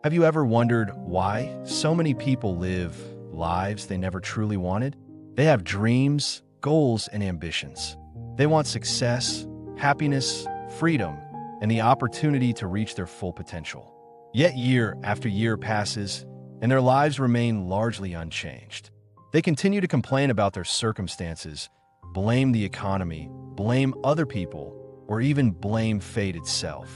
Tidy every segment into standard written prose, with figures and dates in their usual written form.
Have you ever wondered why so many people live lives they never truly wanted? They have dreams, goals, and ambitions. They want success, happiness, freedom, and the opportunity to reach their full potential. Yet year after year passes, and their lives remain largely unchanged. They continue to complain about their circumstances, blame the economy, blame other people, or even blame fate itself.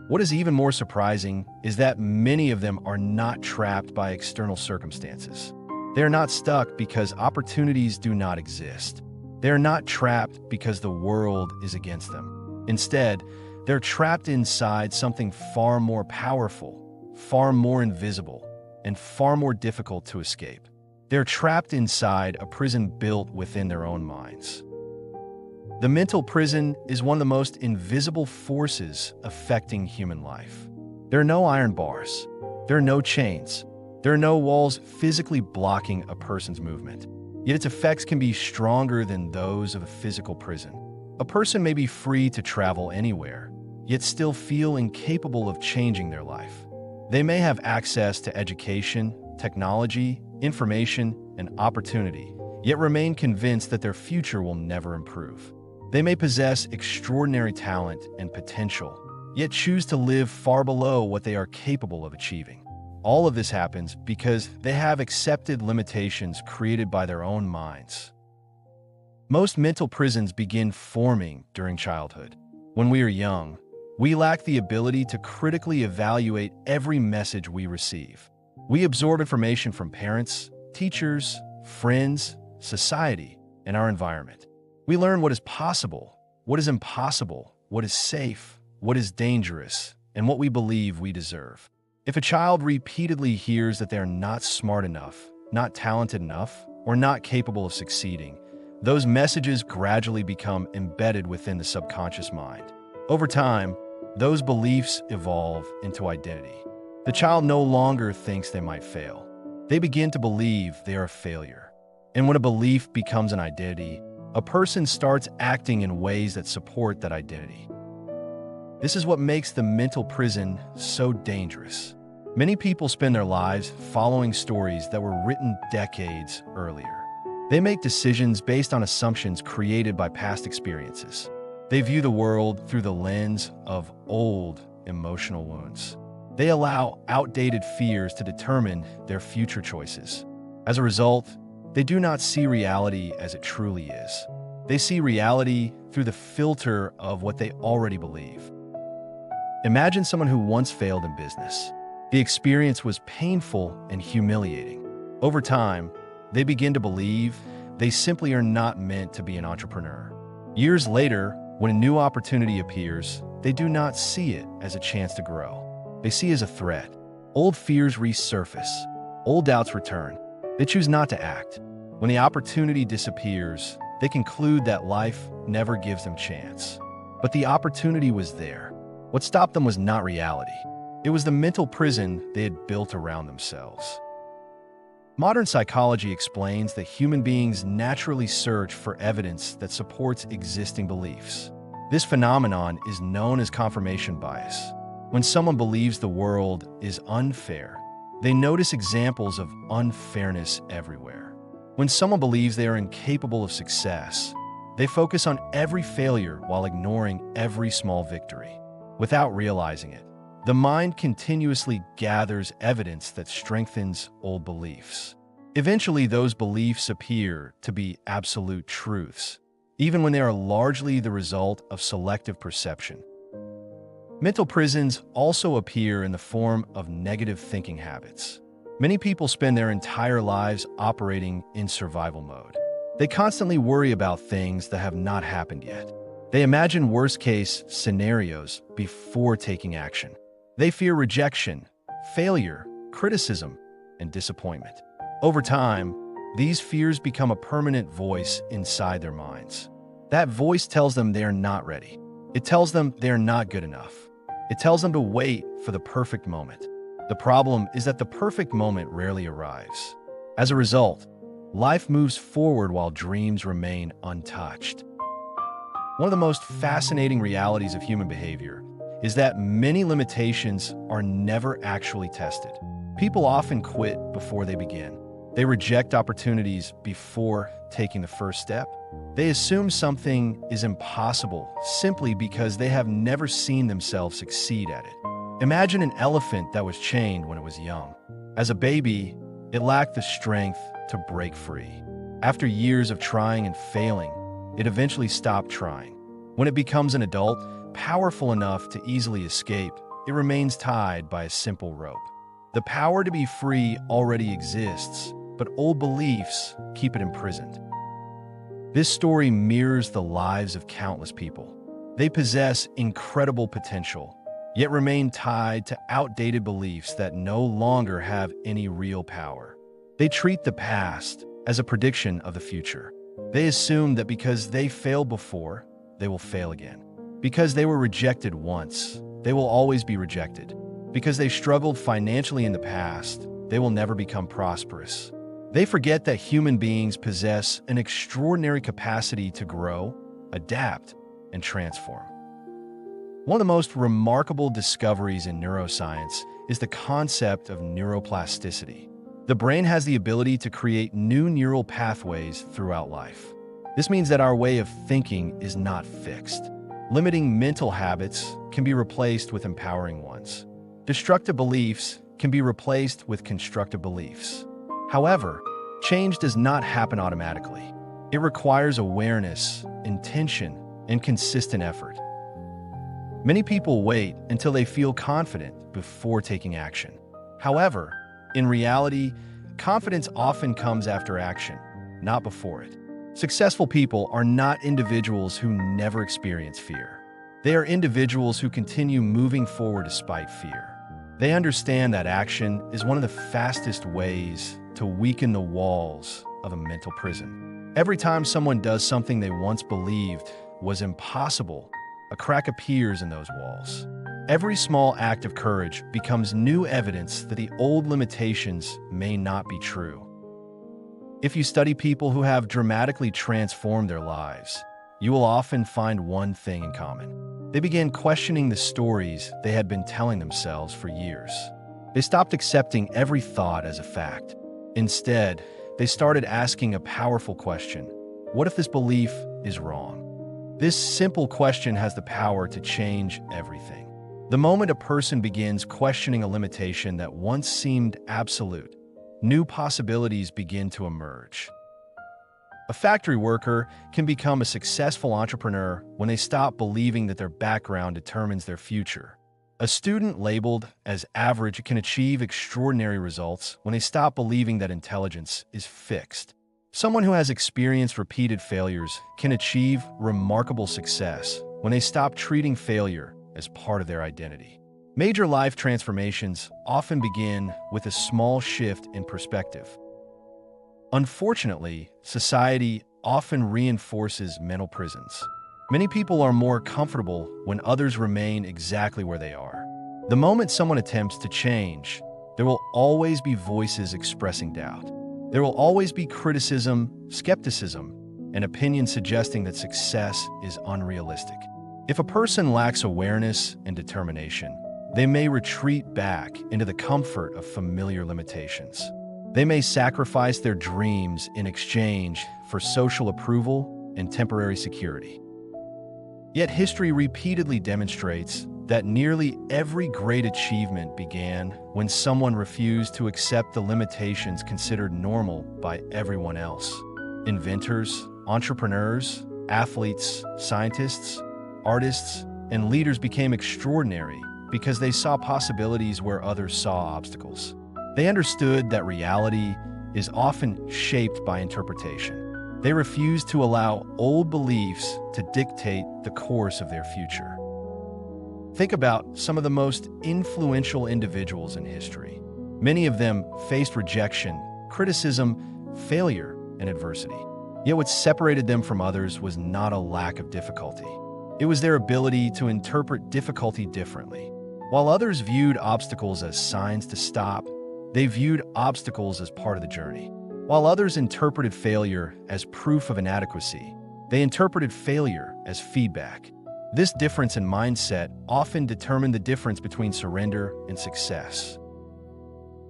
What is even more surprising is that many of them are not trapped by external circumstances. They are not stuck because opportunities do not exist. They are not trapped because the world is against them. Instead, they're trapped inside something far more powerful, far more invisible, and far more difficult to escape. They're trapped inside a prison built within their own minds. The mental prison is one of the most invisible forces affecting human life. There are no iron bars. There are no chains. There are no walls physically blocking a person's movement. Yet its effects can be stronger than those of a physical prison. A person may be free to travel anywhere, yet still feel incapable of changing their life. They may have access to education, technology, information, and opportunity, yet remain convinced that their future will never improve. They may possess extraordinary talent and potential, yet choose to live far below what they are capable of achieving. All of this happens because they have accepted limitations created by their own minds. Most mental prisons begin forming during childhood. When we are young, we lack the ability to critically evaluate every message we receive. We absorb information from parents, teachers, friends, society, and our environment. We learn what is possible, what is impossible, what is safe, what is dangerous, and what we believe we deserve. If a child repeatedly hears that they are not smart enough, not talented enough, or not capable of succeeding, those messages gradually become embedded within the subconscious mind. Over time, those beliefs evolve into identity. The child no longer thinks they might fail. They begin to believe they are a failure. And when a belief becomes an identity, a person starts acting in ways that support that identity. This is what makes the mental prison so dangerous. Many people spend their lives following stories that were written decades earlier. They make decisions based on assumptions created by past experiences. They view the world through the lens of old emotional wounds. They allow outdated fears to determine their future choices. As a result, they do not see reality as it truly is. They see reality through the filter of what they already believe. Imagine someone who once failed in business. The experience was painful and humiliating. Over time, they begin to believe they simply are not meant to be an entrepreneur. Years later, when a new opportunity appears, they do not see it as a chance to grow. They see it as a threat. Old fears resurface. Old doubts return. They choose not to act. When the opportunity disappears, they conclude that life never gives them chance. But the opportunity was there. What stopped them was not reality. It was the mental prison they had built around themselves. Modern psychology explains that human beings naturally search for evidence that supports existing beliefs. This phenomenon is known as confirmation bias. When someone believes the world is unfair, they notice examples of unfairness everywhere. When someone believes they are incapable of success, they focus on every failure while ignoring every small victory. Without realizing it, the mind continuously gathers evidence that strengthens old beliefs. Eventually, those beliefs appear to be absolute truths, even when they are largely the result of selective perception. Mental prisons also appear in the form of negative thinking habits. Many people spend their entire lives operating in survival mode. They constantly worry about things that have not happened yet. They imagine worst-case scenarios before taking action. They fear rejection, failure, criticism, and disappointment. Over time, these fears become a permanent voice inside their minds. That voice tells them they are not ready. It tells them they are not good enough. It tells them to wait for the perfect moment. The problem is that the perfect moment rarely arrives. As a result, life moves forward while dreams remain untouched. One of the most fascinating realities of human behavior is that many limitations are never actually tested. People often quit before they begin. They reject opportunities before taking the first step. They assume something is impossible simply because they have never seen themselves succeed at it. Imagine an elephant that was chained when it was young. As a baby, it lacked the strength to break free. After years of trying and failing, it eventually stopped trying. When it becomes an adult, powerful enough to easily escape, it remains tied by a simple rope. The power to be free already exists, but old beliefs keep it imprisoned. This story mirrors the lives of countless people. They possess incredible potential, yet remain tied to outdated beliefs that no longer have any real power. They treat the past as a prediction of the future. They assume that because they failed before, they will fail again. Because they were rejected once, they will always be rejected. Because they struggled financially in the past, they will never become prosperous. They forget that human beings possess an extraordinary capacity to grow, adapt, and transform. One of the most remarkable discoveries in neuroscience is the concept of neuroplasticity. The brain has the ability to create new neural pathways throughout life. This means that our way of thinking is not fixed. Limiting mental habits can be replaced with empowering ones. Destructive beliefs can be replaced with constructive beliefs. However, change does not happen automatically. It requires awareness, intention, and consistent effort. Many people wait until they feel confident before taking action. However, in reality, confidence often comes after action, not before it. Successful people are not individuals who never experience fear. They are individuals who continue moving forward despite fear. They understand that action is one of the fastest ways to weaken the walls of a mental prison. Every time someone does something they once believed was impossible, a crack appears in those walls. Every small act of courage becomes new evidence that the old limitations may not be true. If you study people who have dramatically transformed their lives, you will often find one thing in common. They began questioning the stories they had been telling themselves for years. They stopped accepting every thought as a fact. Instead, they started asking a powerful question: what if this belief is wrong? This simple question has the power to change everything. The moment a person begins questioning a limitation that once seemed absolute, new possibilities begin to emerge. A factory worker can become a successful entrepreneur when they stop believing that their background determines their future. A student labeled as average can achieve extraordinary results when they stop believing that intelligence is fixed. Someone who has experienced repeated failures can achieve remarkable success when they stop treating failure as part of their identity. Major life transformations often begin with a small shift in perspective. Unfortunately, society often reinforces mental prisons. Many people are more comfortable when others remain exactly where they are. The moment someone attempts to change, there will always be voices expressing doubt. There will always be criticism, skepticism, and opinions suggesting that success is unrealistic. If a person lacks awareness and determination, they may retreat back into the comfort of familiar limitations. They may sacrifice their dreams in exchange for social approval and temporary security. Yet history repeatedly demonstrates that nearly every great achievement began when someone refused to accept the limitations considered normal by everyone else. Inventors, entrepreneurs, athletes, scientists, artists, and leaders became extraordinary because they saw possibilities where others saw obstacles. They understood that reality is often shaped by interpretation. They refused to allow old beliefs to dictate the course of their future. Think about some of the most influential individuals in history. Many of them faced rejection, criticism, failure, and adversity. Yet what separated them from others was not a lack of difficulty. It was their ability to interpret difficulty differently. While others viewed obstacles as signs to stop, they viewed obstacles as part of the journey. While others interpreted failure as proof of inadequacy, they interpreted failure as feedback. This difference in mindset often determines the difference between surrender and success.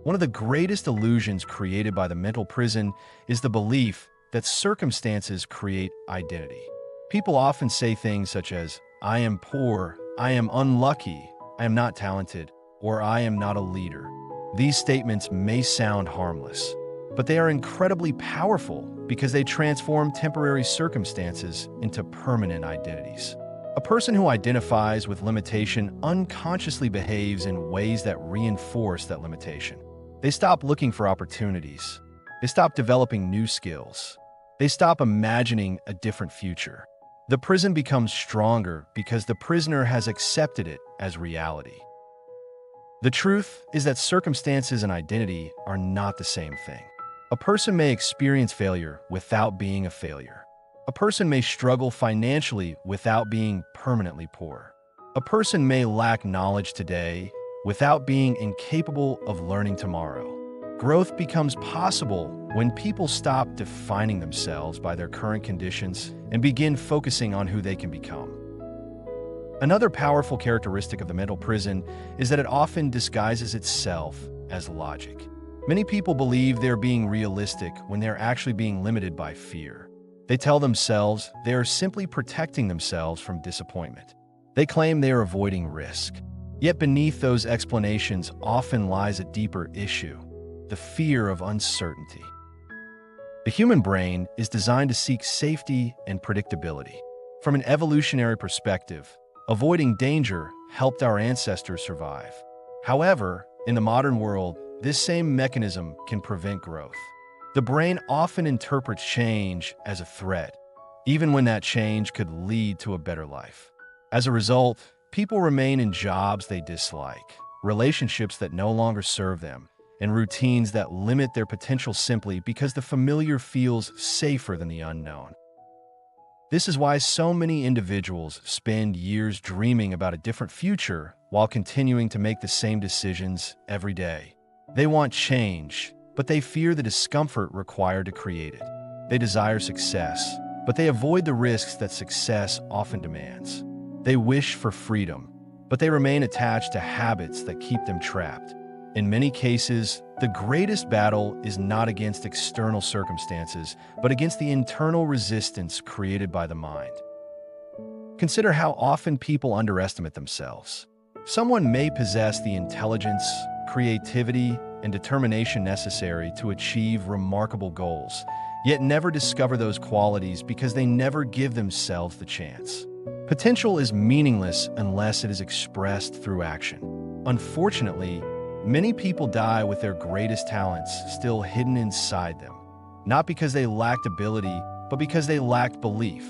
One of the greatest illusions created by the mental prison is the belief that circumstances create identity. People often say things such as, "I am poor, I am unlucky, I am not talented, or I am not a leader." These statements may sound harmless, but they are incredibly powerful because they transform temporary circumstances into permanent identities. A person who identifies with limitation unconsciously behaves in ways that reinforce that limitation. They stop looking for opportunities. They stop developing new skills. They stop imagining a different future. The prison becomes stronger because the prisoner has accepted it as reality. The truth is that circumstances and identity are not the same thing. A person may experience failure without being a failure. A person may struggle financially without being permanently poor. A person may lack knowledge today without being incapable of learning tomorrow. Growth becomes possible when people stop defining themselves by their current conditions and begin focusing on who they can become. Another powerful characteristic of the mental prison is that it often disguises itself as logic. Many people believe they're being realistic when they're actually being limited by fear. They tell themselves they are simply protecting themselves from disappointment. They claim they are avoiding risk. Yet beneath those explanations often lies a deeper issue: the fear of uncertainty. The human brain is designed to seek safety and predictability. From an evolutionary perspective, avoiding danger helped our ancestors survive. However, in the modern world, this same mechanism can prevent growth. The brain often interprets change as a threat, even when that change could lead to a better life. As a result, people remain in jobs they dislike, relationships that no longer serve them, and routines that limit their potential simply because the familiar feels safer than the unknown. This is why so many individuals spend years dreaming about a different future while continuing to make the same decisions every day. They want change, but they fear the discomfort required to create it. They desire success, but they avoid the risks that success often demands. They wish for freedom, but they remain attached to habits that keep them trapped. In many cases, the greatest battle is not against external circumstances, but against the internal resistance created by the mind. Consider how often people underestimate themselves. Someone may possess the intelligence, creativity, and determination necessary to achieve remarkable goals, yet never discover those qualities because they never give themselves the chance. Potential is meaningless unless it is expressed through action. Unfortunately, many people die with their greatest talents still hidden inside them, not because they lacked ability, but because they lacked belief.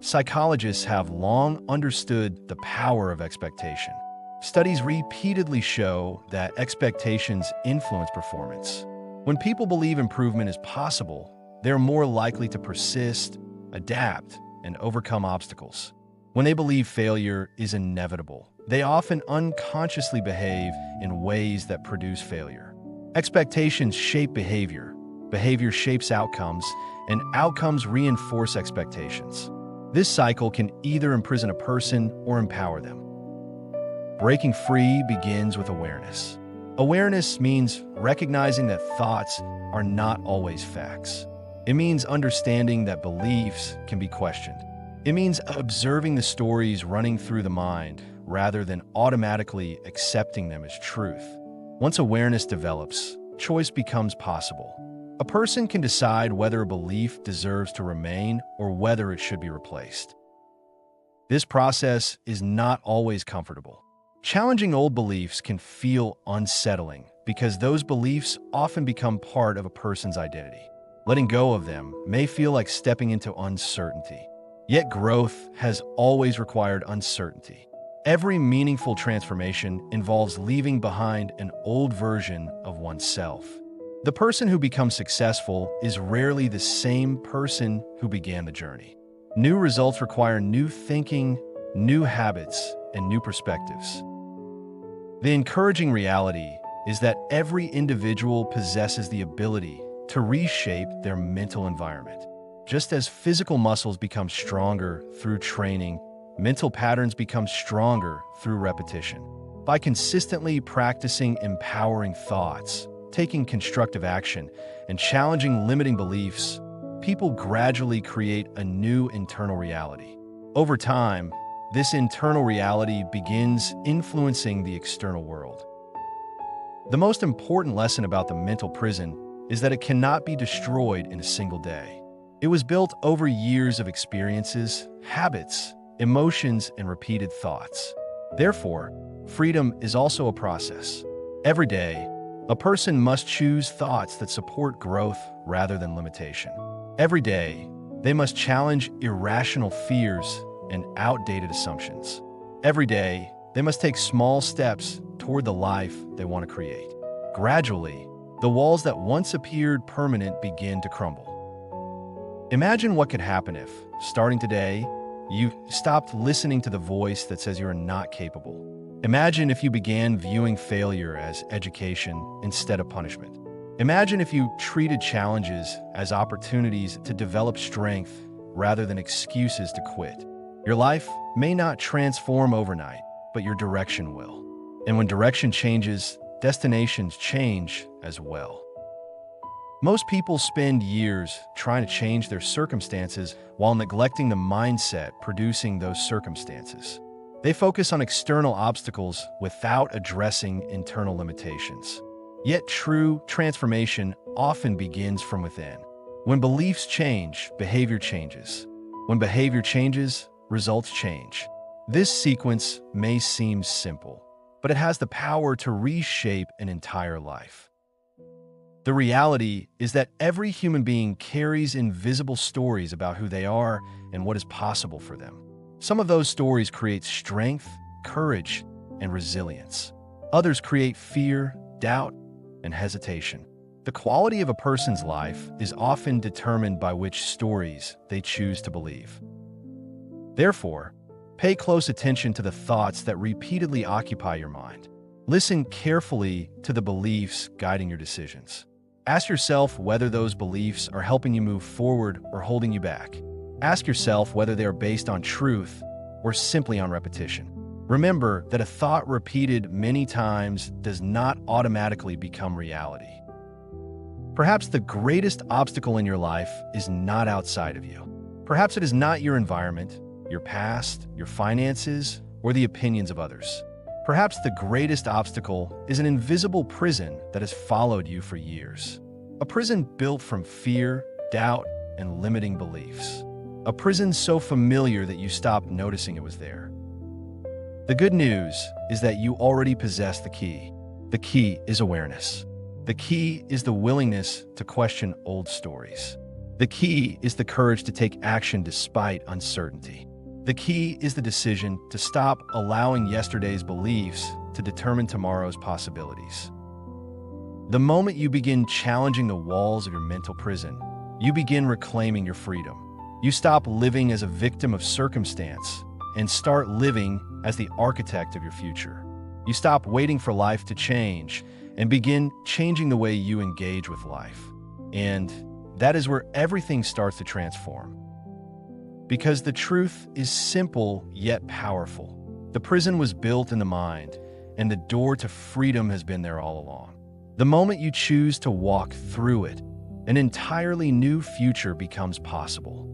Psychologists have long understood the power of expectation. Studies repeatedly show that expectations influence performance. When people believe improvement is possible, they're more likely to persist, adapt, and overcome obstacles. When they believe failure is inevitable, they often unconsciously behave in ways that produce failure. Expectations shape behavior, behavior shapes outcomes, and outcomes reinforce expectations. This cycle can either imprison a person or empower them. Breaking free begins with awareness. Awareness means recognizing that thoughts are not always facts. It means understanding that beliefs can be questioned. It means observing the stories running through the mind rather than automatically accepting them as truth. Once awareness develops, choice becomes possible. A person can decide whether a belief deserves to remain or whether it should be replaced. This process is not always comfortable. Challenging old beliefs can feel unsettling because those beliefs often become part of a person's identity. Letting go of them may feel like stepping into uncertainty. Yet growth has always required uncertainty. Every meaningful transformation involves leaving behind an old version of oneself. The person who becomes successful is rarely the same person who began the journey. New results require new thinking, new habits, and new perspectives. The encouraging reality is that every individual possesses the ability to reshape their mental environment. Just as physical muscles become stronger through training, mental patterns become stronger through repetition. By consistently practicing empowering thoughts, taking constructive action, and challenging limiting beliefs, people gradually create a new internal reality. Over time, this internal reality begins influencing the external world. The most important lesson about the mental prison is that it cannot be destroyed in a single day. It was built over years of experiences, habits, emotions, and repeated thoughts. Therefore, freedom is also a process. Every day, a person must choose thoughts that support growth rather than limitation. Every day, they must challenge irrational fears and outdated assumptions. Every day, they must take small steps toward the life they want to create. Gradually, the walls that once appeared permanent begin to crumble. Imagine what could happen if, starting today, you stopped listening to the voice that says you're not capable. Imagine if you began viewing failure as education instead of punishment. Imagine if you treated challenges as opportunities to develop strength rather than excuses to quit. Your life may not transform overnight, but your direction will. And when direction changes, destinations change as well. Most people spend years trying to change their circumstances while neglecting the mindset producing those circumstances. They focus on external obstacles without addressing internal limitations. Yet true transformation often begins from within. When beliefs change, behavior changes. When behavior changes, results change. This sequence may seem simple, but it has the power to reshape an entire life. The reality is that every human being carries invisible stories about who they are and what is possible for them. Some of those stories create strength, courage, and resilience. Others create fear, doubt, and hesitation. The quality of a person's life is often determined by which stories they choose to believe. Therefore, pay close attention to the thoughts that repeatedly occupy your mind. Listen carefully to the beliefs guiding your decisions. Ask yourself whether those beliefs are helping you move forward or holding you back. Ask yourself whether they are based on truth or simply on repetition. Remember that a thought repeated many times does not automatically become reality. Perhaps the greatest obstacle in your life is not outside of you. Perhaps it is not your environment, your past, your finances, or the opinions of others. Perhaps the greatest obstacle is an invisible prison that has followed you for years. A prison built from fear, doubt, and limiting beliefs. A prison so familiar that you stopped noticing it was there. The good news is that you already possess the key. The key is awareness. The key is the willingness to question old stories. The key is the courage to take action despite uncertainty. The key is the decision to stop allowing yesterday's beliefs to determine tomorrow's possibilities. The moment you begin challenging the walls of your mental prison, you begin reclaiming your freedom. You stop living as a victim of circumstance and start living as the architect of your future. You stop waiting for life to change and begin changing the way you engage with life. And that is where everything starts to transform. Because the truth is simple yet powerful. The prison was built in the mind, and the door to freedom has been there all along. The moment you choose to walk through it, an entirely new future becomes possible.